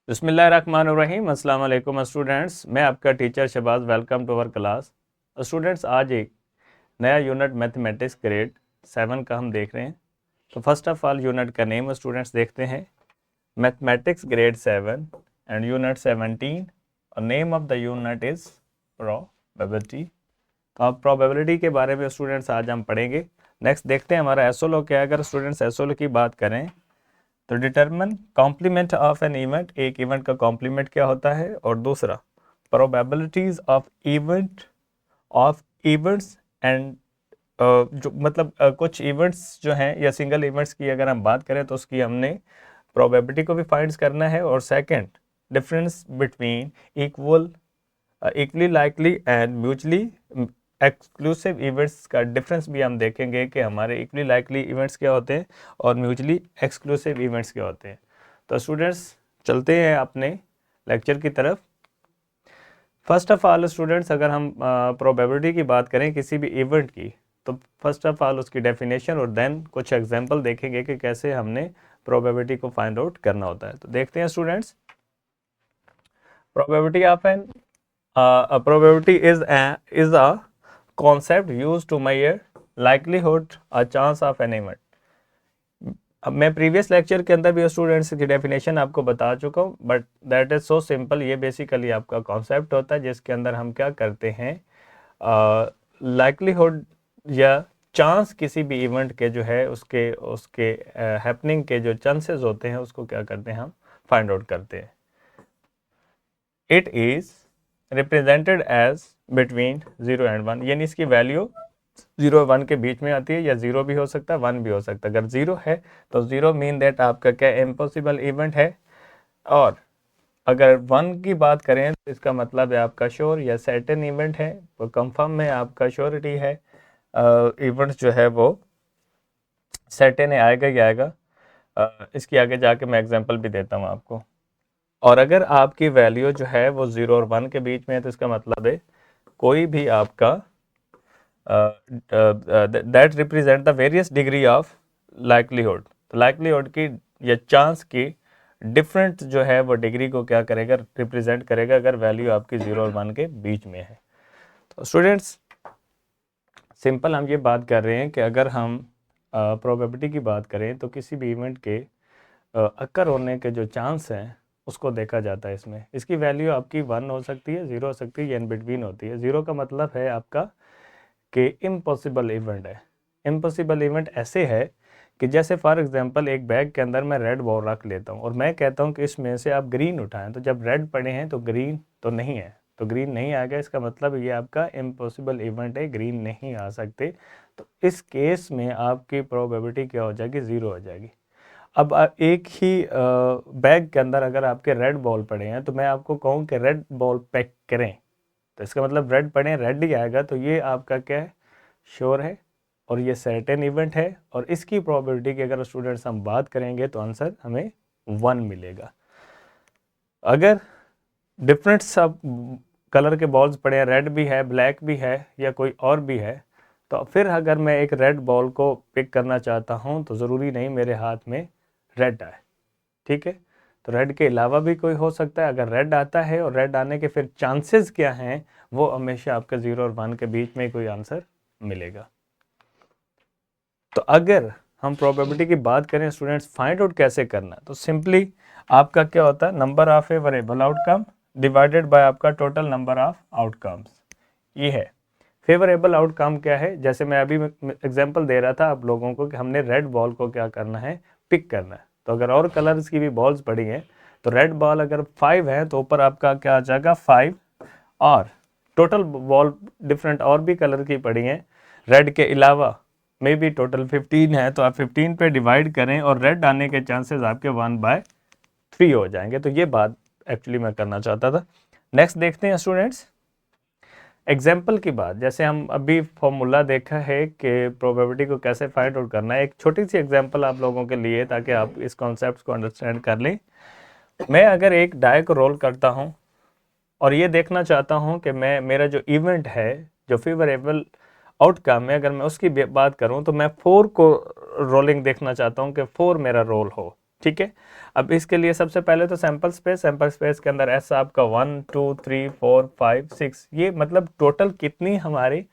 बिस्मिल्लाहिर्रहमानिर्रहीम। अस्सलाम वालेकुम स्टूडेंट्स, मैं आपका teacher Shahbaz. Welcome to our class. Students, आज एक नया यूनिट मैथमेटिक्स ग्रेड 7 का हम देख रहे हैं। तो फर्स्ट ऑफ ऑल यूनिट का नेम स्टूडेंट्स देखते हैं, मैथमेटिक्स ग्रेड 7 एंड यूनिट 17 और name of the unit is probability. तो अब प्रोबेबिलिटी के बारे में स्टूडेंट्स आज हम पढ़ेंगे। नेक्स्ट देखते हैं हमारा एसओलो क्या है। अगर स्टूडेंट्स एसओलो की बात करें तो determine complement of an event, एक इवेंट का कॉम्प्लीमेंट क्या होता है, और दूसरा प्रोबेबिलिटीज ऑफ इवेंट्स एंड जो मतलब कुछ इवेंट्स जो हैं या सिंगल इवेंट्स की अगर हम बात करें तो उसकी हमने प्रोबेबिलिटी को भी फाइंड करना है। और second, difference between equally likely and mutually exclusive events का डिफरेंस भी हम देखेंगे कि हमारे इक्वली लाइकली इवेंट्स क्या होते हैं और म्यूचुअली एक्सक्लूसिव इवेंट्स क्या होते हैं। तो स्टूडेंट्स चलते हैं अपने लेक्चर की तरफ। फर्स्ट ऑफ ऑल स्टूडेंट्स, अगर हम प्रोबेबिलिटी की बात करें किसी भी इवेंट की, तो फर्स्ट ऑफ ऑल उसकी डेफिनेशन और देन कुछ एग्जांपल देखेंगे कि कैसे हमने प्रोबेबिलिटी को फाइंड आउट करना होता है। तो देखते हैं students, probability of an probability is a concept used to measure likelihood or chance of an event। अब मैं प्रीवियस लेक्चर के अंदर भी स्टूडेंट्स की डेफिनेशन आपको बता चुका हूँ, but that is so simple. ये बेसिकली आपका कॉन्सेप्ट होता है जिसके अंदर हम क्या करते हैं, लाइक्लीहुड या चांस किसी भी इवेंट के जो है उसके उसके हैपनिंग के जो चांसेस होते हैं उसको क्या करते हैं, हम फाइंड आउट करते हैं। It is represented as between 0 and 1, यानी इसकी वैल्यू 0 और 1 के बीच में आती है, या 0 भी हो सकता है 1 भी हो सकता है। अगर 0 है तो 0 मीन दैट आपका क्या इम्पॉसिबल इवेंट है, और अगर 1 की बात करें तो इसका मतलब है आपका श्योर या सर्टेन इवेंट है, वो कंफर्म में आपका श्योरिटी है, इवेंट जो है वो सर्टेन है, आएगा ही आएगा। इसकी आगे जाके मैं एग्जांपल भी देता हूँ आपको। और अगर आपकी वैल्यू जो है वो 0 और 1 के बीच में है तो इसका मतलब है कोई भी आपका that represent the various degree of likelihood. तो लाइक्लीहुड की या चांस की डिफरेंट जो है वो डिग्री को क्या करेगा, रिप्रेजेंट करेगा अगर वैल्यू आपकी 0 और 1 के बीच में है। तो स्टूडेंट्स सिंपल हम ये बात कर रहे हैं कि अगर हम प्रोबेबिलिटी की बात करें तो किसी भी इवेंट के अक्कर होने के जो चांस हैं उसको देखा जाता है। इसमें इसकी वैल्यू आपकी 1 हो सकती है, 0 हो सकती है, या इन बिटवीन होती है। 0 का मतलब है आपका कि इम्पॉसिबल इवेंट है। इम्पॉसिबल इवेंट ऐसे है कि जैसे फॉर एग्जांपल एक बैग के अंदर मैं रेड बॉल रख लेता हूँ और मैं कहता हूँ कि इसमें से आप ग्रीन उठाएं, तो जब रेड पड़े हैं तो ग्रीन तो नहीं है, तो ग्रीन नहीं आएगा। इसका मतलब ये आपका इम्पॉसिबल इवेंट है, ग्रीन नहीं आ सकते। तो इस केस में आपकी प्रोबेबिलिटी क्या हो जाएगी, 0 हो जाएगी। अब एक ही बैग के अंदर अगर आपके रेड बॉल पड़े हैं तो मैं आपको कहूँ कि रेड बॉल पैक करें, तो इसका मतलब रेड पड़े रेड ही आएगा। तो ये आपका क्या है, श्योर है, और ये सर्टेन इवेंट है। और इसकी प्रोबेबिलिटी की अगर स्टूडेंट्स हम बात करेंगे तो आंसर हमें 1 मिलेगा। अगर डिफरेंट सब कलर के बॉल्स पड़े हैं, रेड भी है, ब्लैक भी है, या कोई और भी है, तो फिर अगर मैं एक रेड बॉल को पिक करना चाहता हूँ तो ज़रूरी नहीं मेरे हाथ में रेड आए, ठीक है। तो रेड के अलावा भी कोई हो सकता है। अगर रेड आता है और रेड आने के फिर चांसेस क्या हैं, वो हमेशा आपका 0 और 1 के बीच में कोई आंसर मिलेगा। तो अगर हम प्रोबेबिलिटी की बात करें स्टूडेंट्स, फाइंड आउट कैसे करना है, तो सिंपली आपका क्या होता है, number of favourable outcome divided by आपका टोटल नंबर ऑफ आउटकम्स। ये है फेवरेबल आउटकम क्या है। जैसे मैं अभी एग्जांपल दे रहा था आप लोगों को कि हमने रेड बॉल को क्या करना है, पिक करना है। तो अगर और कलर्स की भी बॉल्स पड़ी हैं तो रेड बॉल अगर 5 है तो ऊपर आपका क्या आ जाएगा 5, और टोटल बॉल डिफरेंट और भी कलर की पड़ी हैं रेड के अलावा मे बी टोटल 15 है, तो आप 15 पे डिवाइड करें और रेड आने के चांसेस आपके 1/3 हो जाएंगे। तो ये बात एक्चुअली मैं करना चाहता था। नेक्स्ट देखते हैं स्टूडेंट्स एग्जाम्पल की बात। जैसे हम अभी फॉर्मूला देखा है कि प्रोबेबिलिटी को कैसे फाइंड आउट करना है, एक छोटी सी एग्जाम्पल आप लोगों के लिए ताकि आप इस कॉन्सेप्ट को अंडरस्टैंड कर लें। मैं अगर एक डाई को रोल करता हूँ और ये देखना चाहता हूँ कि मैं मेरा जो इवेंट है, जो फेवरेबल आउटकम है, अगर मैं उसकी बात करूँ तो मैं 4 को रोलिंग देखना चाहता हूँ कि 4 मेरा रोल हो। ठीक है। अब इसके लिए सबसे पहले तो सैंपल स्पेस के अंदर ऐसा आपका 1 2 3 4 5 6, ये मतलब टोटल कितनी हमारी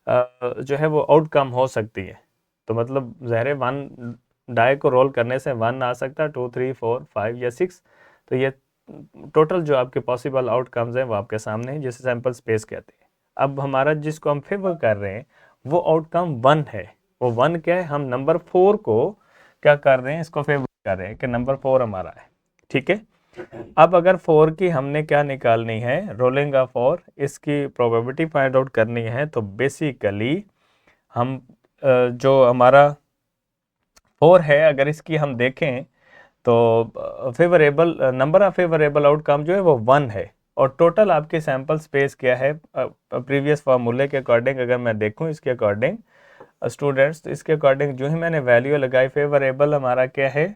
जो है वो आउटकम हो सकती है। तो मतलब ज़हरे 1 डाई को रोल करने से 1 आ सकता है, 2 3 4 5 या 6। तो ये टोटल जो आपके पॉसिबल आउटकम्स हैं वो आपके सामने है, जिसे सैंपल स्पेस कहते हैं। अब हमारा जिसको हम फेवर कर रहे हैं वो आउटकम 1 है। वो 1 क्या है, हम नंबर 4 को क्या कर रहे हैं, इसको फेवर कर रहे हैं कि नंबर 4 हमारा है। ठीक है। अब अगर 4 की हमने क्या निकालनी है, रोलिंग ऑफ 4, इसकी प्रोबेबिलिटी फाइंड आउट करनी है, तो बेसिकली हम जो हमारा 4 है, अगर इसकी हम देखें तो favourable number of favourable outcome जो है वो 1 है। और टोटल आपके सैंपल स्पेस क्या है, प्रीवियस फार्मूले के अकॉर्डिंग अगर मैं देखूं इसके अकॉर्डिंग स्टूडेंट्स, तो इसके अकॉर्डिंग जो ही मैंने वैल्यू लगाई, फेवरेबल हमारा क्या है,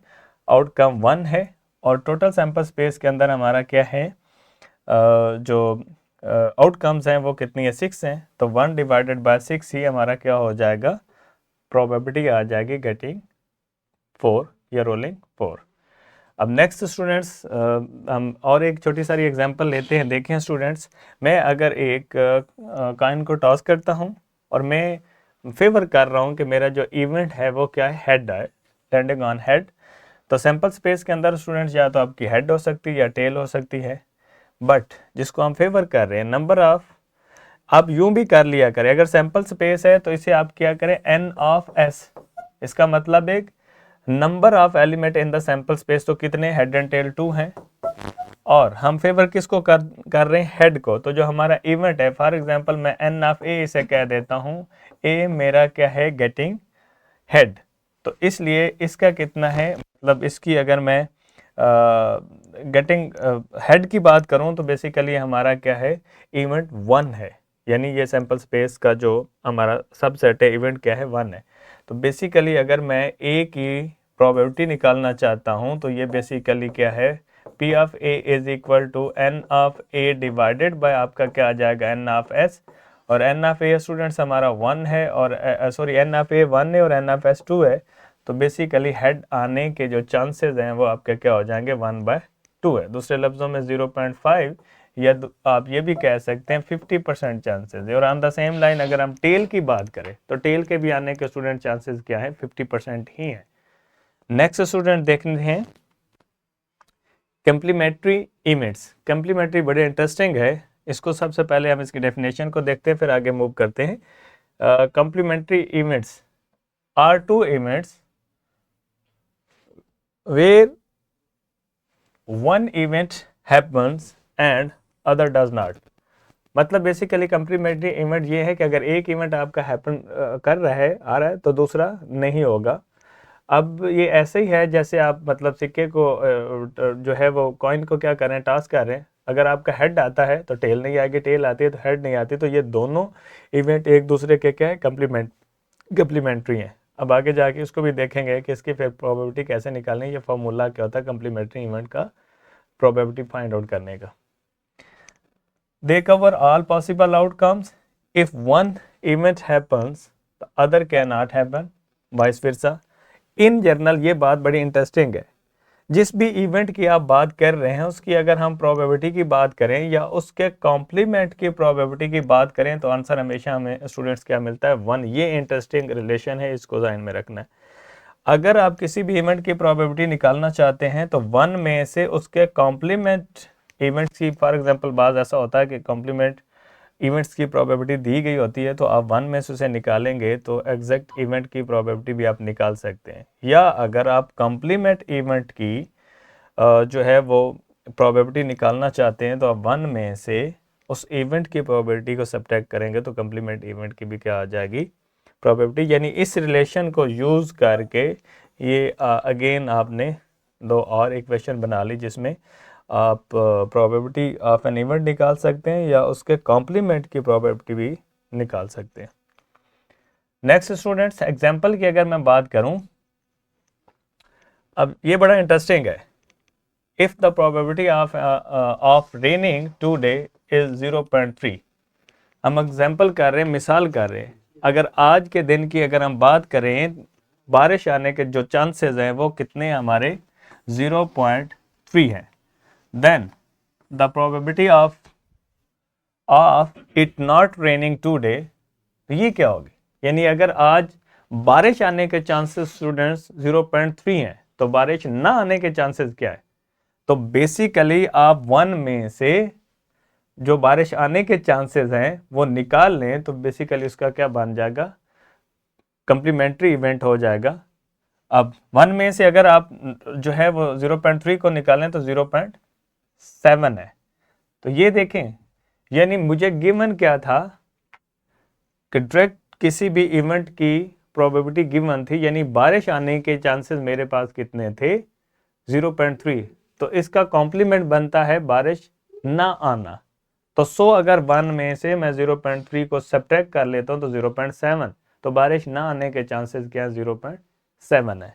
आउटकम 1 है। और टोटल सैंपल स्पेस के अंदर हमारा क्या है, जो आउटकम्स हैं वो कितनी है, 6 हैं। तो 1 डिवाइडेड बाय 6 ही हमारा क्या हो जाएगा, प्रोबेबिलिटी आ जाएगी गेटिंग 4 या रोलिंग 4। अब नेक्स्ट स्टूडेंट्स, हम और एक छोटी सारी एग्जांपल लेते हैं। देखें स्टूडेंट्स, मैं अगर एक कॉइन को टॉस करता हूं और मैं फेवर कर रहा हूं कि मेरा जो इवेंट है वो क्या है, हेड है, लैंडिंग ऑन हेड। तो सैंपल स्पेस के अंदर स्टूडेंट्स या तो आपकी हेड हो सकती है या टेल हो सकती है। बट जिसको हम फेवर कर रहे हैं, नंबर ऑफ, आप यूं भी कर लिया करें, अगर सैंपल स्पेस है तो इसे आप क्या करें, n ऑफ s। इसका मतलब एक number of element in the sample space, तो कितने, हेड एंड टेल 2 हैं। और हम फेवर किसको कर रहे हैं, हेड को। तो जो हमारा इवेंट है, फॉर एग्जांपल मैं n ऑफ a इसे कह देता हूं, a मेरा क्या है, गेटिंग हेड। तो इसलिए इसका कितना है, मतलब इसकी अगर मैं गेटिंग हेड की बात करूं तो बेसिकली हमारा क्या है, इवेंट 1 है। यानी ये सैंपल स्पेस का जो हमारा सबसेट है, इवेंट क्या है, 1 है। तो बेसिकली अगर मैं ए की प्रोबेबिलिटी निकालना चाहता हूं तो ये बेसिकली क्या है, P of A is equal to N of A divided by आपका क्या आ जाएगा, N ऑफ S। और N ऑफ A स्टूडेंट्स हमारा 1 है, और सॉरी N ऑफ A 1 है और N ऑफ S 2 है। तो बेसिकली हेड आने के जो चांसेस हैं वो आपके क्या हो जाएंगे, 1/2 है। दूसरे लफ्जों में 0.5, या आप ये भी कह सकते हैं 50% चांसेस है। और ऑन द सेम लाइन अगर हम टेल की बात करें तो टेल के भी आने के स्टूडेंट चांसेस क्या है, 50% ही है। नेक्स्ट स्टूडेंट देखते हैं कंप्लीमेंट्री इवेंट्स। कंप्लीमेंट्री बड़े इंटरेस्टिंग है। इसको सबसे पहले हम इसकी डेफिनेशन को देखते हैं, फिर आगे मूव करते हैं। Complementary events are two events where one event happens and other does not। मतलब बेसिकली कंप्लीमेंट्री इवेंट ये है कि अगर एक इवेंट आपका हैपन कर रहा है, आ रहा है, तो दूसरा नहीं होगा। अब ये ऐसे ही है जैसे आप मतलब सिक्के को जो है वो कॉइन को क्या कर रहे हैं, टॉस कर रहे हैं। अगर आपका हेड आता है तो टेल नहीं आएगी, टेल आती है तो हेड नहीं आती। तो ये दोनों इवेंट एक दूसरे के क्या है, कंप्लीमेंट्री हैं। अब आगे जाके इसको भी देखेंगे कि इसकी फिर प्रोबेबिलिटी कैसे निकालनी है। ये फॉर्मूला क्या होता है कंप्लीमेंट्री इवेंट का प्रोबेबिलिटी फाइंड आउट करने का। They cover all possible outcomes, if one event happens the other can not happen, vice versa. In general ये बात बड़ी इंटरेस्टिंग है, जिस भी इवेंट की आप बात कर रहे हैं उसकी अगर हम प्रोबेबिलिटी की बात करें या उसके कॉम्प्लीमेंट की प्रोबेबिलिटी की बात करें तो आंसर हमेशा हमें स्टूडेंट्स क्या मिलता है, 1। ये इंटरेस्टिंग रिलेशन है, इसको ध्यान में रखना है। अगर आप किसी भी इवेंट की प्रोबेबिलिटी निकालना चाहते हैं तो 1 में से उसके कॉम्प्लीमेंट इवेंट्स की, फॉर एग्जांपल बात ऐसा होता है कि कॉम्प्लीमेंट इवेंट्स की प्रोबेबिलिटी दी गई होती है, तो आप 1 में से उसे निकालेंगे तो एग्जैक्ट इवेंट की प्रोबेबिलिटी भी आप निकाल सकते हैं। या अगर आप कॉम्प्लीमेंट इवेंट की जो है वो प्रोबेबिलिटी निकालना चाहते हैं तो आप 1 में से उस इवेंट की प्रोबेबिलिटी को सब्ट्रैक्ट करेंगे तो कॉम्प्लीमेंट इवेंट की भी क्या आ जाएगी, प्रोबेबिलिटी। यानी इस रिलेशन को यूज़ करके ये अगेन आपने दो और इक्वेशन बना ली जिसमें आप प्रोबेबिलिटी ऑफ एन इवेंट निकाल सकते हैं या उसके कॉम्प्लीमेंट की प्रोबेबिलिटी भी निकाल सकते हैं। नेक्स्ट स्टूडेंट्स, एग्जांपल की अगर मैं बात करूं, अब ये बड़ा इंटरेस्टिंग है। If the probability of raining today is 0.3। हम एग्जांपल कर रहे हैं, मिसाल कर रहे हैं। अगर आज के दिन की अगर हम बात करें, बारिश आने के जो चांसेस हैं वो कितने हमारे 0.3 है, then the probability of it not raining today, तो ये क्या होगी, यानी अगर आज बारिश आने के चांसेस स्टूडेंट्स 0.3 हैं, तो बारिश ना आने के चांसेस क्या है, तो बेसिकली आप 1 में से जो बारिश आने के चांसेस हैं वो निकाल लें, तो बेसिकली उसका क्या बन जाएगा, कंप्लीमेंट्री इवेंट हो जाएगा। अब 1 में से अगर आप जो है वो 0.3 को निकालें तो 0.7 है। तो ये देखें, यानी मुझे गिवन क्या था कि डायरेक्ट किसी भी इवेंट की प्रोबेबिलिटी गिवन थी, यानी बारिश आने के चांसेस मेरे पास कितने थे, 0.3। तो इसका कॉम्प्लीमेंट बनता है बारिश ना आना। तो 100 अगर 1 में से मैं 0.3 को सब्ट्रैक्ट कर लेता हूं तो 0.7, तो बारिश ना आने के चांसेस क्या है, 0.7 है।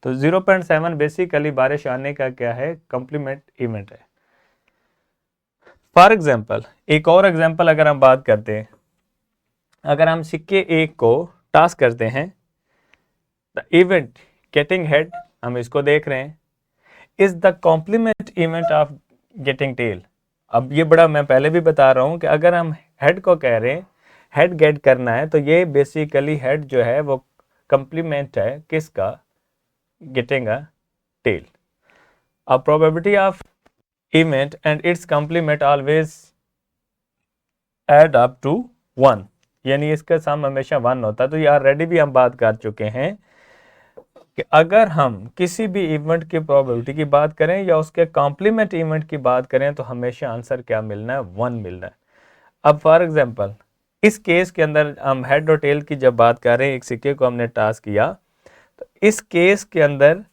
तो 0.7 बेसिकली बारिश आने का क्या है, कॉम्प्लीमेंट इवेंट है। फॉर एग्जाम्पल, एक और एग्जाम्पल अगर हम बात करते हैं, अगर हम सिक्के एक को टॉस करते हैं, द इवेंट गेटिंग हेड, हम इसको देख रहे हैं, is the complement event of getting tail. अब ये बड़ा मैं पहले भी बता रहा हूं कि अगर हम हेड को कह रहे हैं, हेड गेट करना है, तो ये बेसिकली हेड जो है वो कंप्लीमेंट है किसका, गेटिंग अ टेल। अब probability of event and its complement always add up to 1, यानी इसका सम हमेशा 1 होता है। तो ये ऑलरेडी भी हम बात कर चुके हैं कि अगर हम किसी भी इवेंट की प्रोबेबिलिटी की बात करें या उसके कॉम्प्लीमेंट इवेंट की बात करें, तो हमेशा आंसर क्या मिलना है, 1 मिलना है। अब फॉर एग्जांपल इस केस के अंदर हम हेड और टेल की जब बात कर रहे हैं, एक सिक्के को हमने टॉस किया, तो इस केस के अंदर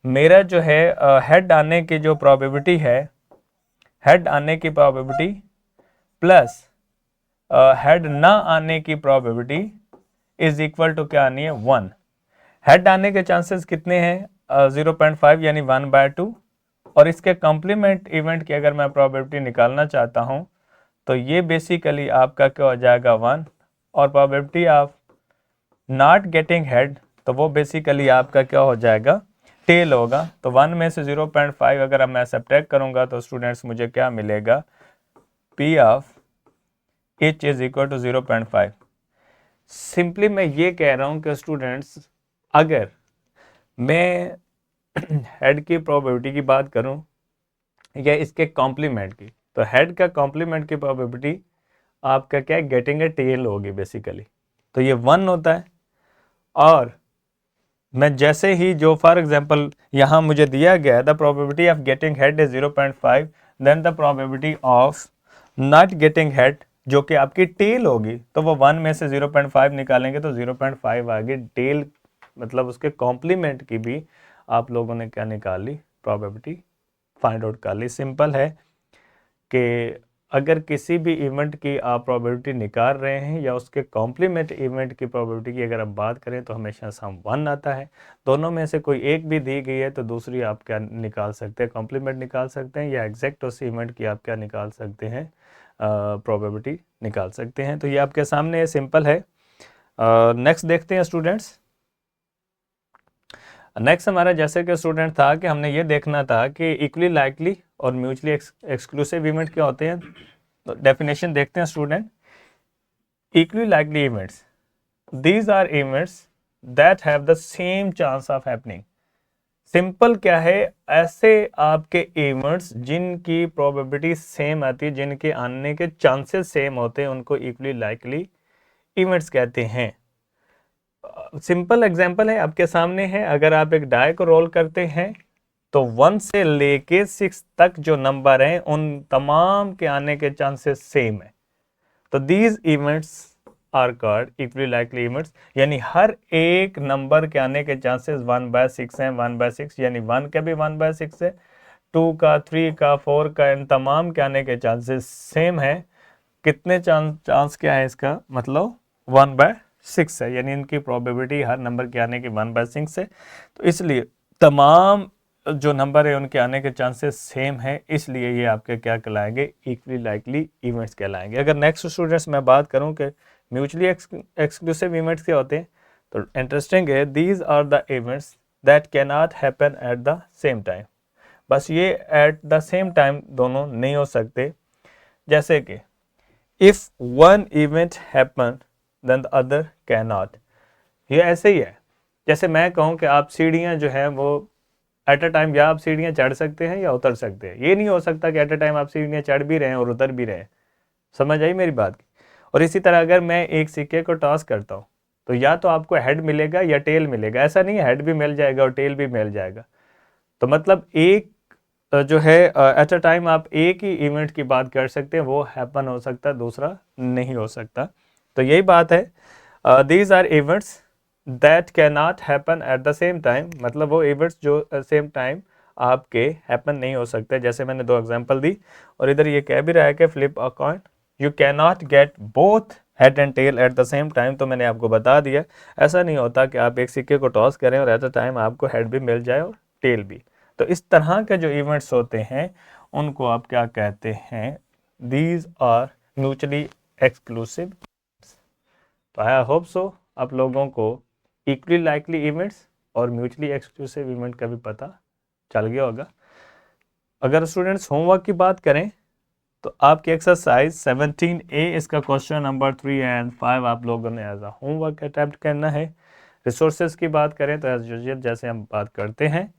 मेरा जो है हेड आने की जो प्रोबेबिलिटी है, हेड आने की प्रोबेबिलिटी प्लस हेड ना आने की प्रोबेबिलिटी इज इक्वल टू क्या आनी है, 1। हेड आने के चांसेस कितने हैं, 0.5 यानी 1/2, और इसके कॉम्प्लीमेंट इवेंट की अगर मैं प्रोबेबिलिटी निकालना चाहता हूं, तो ये बेसिकली आपका क्या हो जाएगा, 1। और probability of not getting head, तो वो बेसिकली आपका क्या हो जाएगा, टेल होगा। तो 1 में से 0.5 अगर मैं सब्ट्रैक्ट करूंगा तो स्टूडेंट्स मुझे क्या मिलेगा, P of H is equal to 0.5। Simply मैं ये कह रहा हूं कि स्टूडेंट्स अगर मैं हेड की प्रोबेबिलिटी की बात करूं या इसके कॉम्प्लीमेंट की, तो हेड का कॉम्प्लीमेंट की प्रोबेबिलिटी आपका क्या है, गेटिंग ए टेल होगी बेसिकली। तो ये 1 होता है। और मैं जैसे ही जो फॉर एग्जांपल यहाँ मुझे दिया गया है, the probability of getting head is 0.5, then the probability of not getting head जो कि आपकी टेल होगी, तो वो 1 में से 0.5 निकालेंगे तो 0.5 आ गई टेल, मतलब उसके कॉम्प्लीमेंट की भी आप लोगों ने क्या निकाल ली, प्रोबेबिलिटी फाइंड आउट कर ली। सिंपल है कि अगर किसी भी इवेंट की आप प्रोबेबिलिटी निकाल रहे हैं या उसके कॉम्प्लीमेंट इवेंट की प्रोबेबिलिटी की अगर आप बात करें, तो हमेशा सम 1 आता है। दोनों में से कोई एक भी दी गई है तो दूसरी आप क्या निकाल सकते हैं, कॉम्प्लीमेंट निकाल सकते हैं, या एग्जैक्ट उस इवेंट की आप क्या निकाल सकते हैं, प्रोबेबिलिटी निकाल सकते हैं। तो ये आपके सामने सिंपल है। नेक्स्ट देखते हैं स्टूडेंट्स। नेक्स्ट हमारा जैसे कि स्टूडेंट था कि हमने ये देखना था कि इक्वली लाइकली और म्यूचुअली एक्सक्लूसिव इवेंट क्या होते हैं। तो डेफिनेशन देखते हैं student. Equally likely events, these are events that have the same chance of happening. Simple क्या है, ऐसे आपके इवेंट्स जिनकी प्रोबेबिलिटी सेम आती है, जिनके आने के चांसेस सेम होते हैं, उनको इक्वली लाइकली इवेंट्स कहते हैं। सिंपल एग्जांपल है आपके सामने है, अगर आप एक डाई को रोल करते हैं तो 1 से लेके 6 तक जो नंबर हैं उन तमाम के आने के चांसेस सेम है। तो these events are called equally likely events, यानी हर एक नंबर के आने के चांसेस 1/6 हैं, 1/6 यानी 1 का भी 1/6 है, 2 का, 3 का, 4 का, इन तमाम के आने के चांसेस सेम है। कितने चांस क्या है इसका मतलब, 1/6 है, यानी इनकी प्रोबेबिलिटी हर नंबर के आने की 1/6 है। तो इसलिए तमाम जो नंबर है उनके आने के चांसेस सेम है, इसलिए ये आपके क्या कहलाएंगे, इक्वली लाइकली इवेंट्स कहलाएंगे। अगर नेक्स्ट स्टूडेंट्स मैं बात करूं कि म्यूचुअली एक्सक्लूसिव इवेंट्स क्या होते हैं, तो इंटरेस्टिंग है, these are the events that can not happen at the same time. बस ये एट द सेम टाइम दोनों नहीं हो सकते। जैसे कि if one event happen then the other can not, ये ऐसे ही है। जैसे मैं कहूँ कि आप सीढ़ियाँ जो है वो एट अ टाइम या आप सीढ़ियाँ चढ़ सकते हैं या उतर सकते हैं, ये नहीं हो सकता कि एट अ टाइम आप सीढ़ियाँ चढ़ भी रहे हैं और उतर भी रहे हैं। समझ आई मेरी बात की? और इसी तरह अगर मैं एक सिक्के को टॉस करता हूँ तो या तो आपको हेड मिलेगा या टेल मिलेगा, ऐसा नहीं है हेड भी मिल जाएगा और टेल भी मिल जाएगा। तो मतलब एक जो है एट अ टाइम आप एक ही इवेंट की बात कर सकते हैं, वो हैपन हो सकता है, दूसरा नहीं हो सकता। तो यही बात है, these are events that can not happen at the same time, मतलब वो इवेंट्स जो सेम टाइम आपके हैपन नहीं हो सकते। जैसे मैंने दो एग्जांपल दी, और इधर ये कह भी रहा है कि flip a coin you can not get both head and tail at the same time. तो मैंने आपको बता दिया ऐसा नहीं होता कि आप एक सिक्के को टॉस करें और एट द टाइम आपको हेड भी मिल जाए और टेल भी। तो इस तरह के जो इवेंट्स होते हैं उनको आप क्या कहते हैं, दीज आर म्यूचुअली एक्सक्लूसिव। तो आई होप सो आप लोगों को इक्वली लाइकली इवेंट्स और म्यूचुअली एक्सक्लूसिव इवेंट का भी पता चल गया होगा। अगर स्टूडेंट्स होमवर्क की बात करें तो आपकी एक्सरसाइज 17A इसका क्वेश्चन नंबर 3 एंड 5 आप लोगों ने एज अ होमवर्क अटेम्प्ट करना है। रिसोर्सेज की बात करें तो एज यूजुअल जैसे हम बात करते हैं,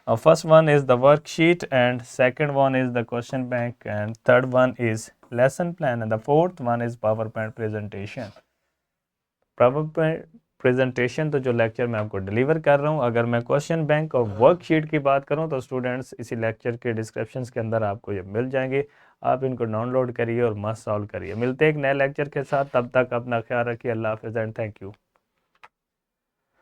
first one is the worksheet and second one is the question bank and third one is lesson plan and the fourth one is power point presentation. Power point presentation तो जो lecture मैं आपको deliver कर रहा हूँ, अगर मैं question bank और वर्कशीट की बात करूँ तो स्टूडेंट्स इसी लेक्चर के डिस्क्रिप्शन के अंदर आपको ये मिल जाएंगे। आप इनको डाउनलोड करिए और मस्त सॉल्व करिए। मिलते हैं एक नए लेक्चर के साथ, तब तक अपना ख्याल रखिए। अल्लाह हाफिज़ एंड थैंक यू।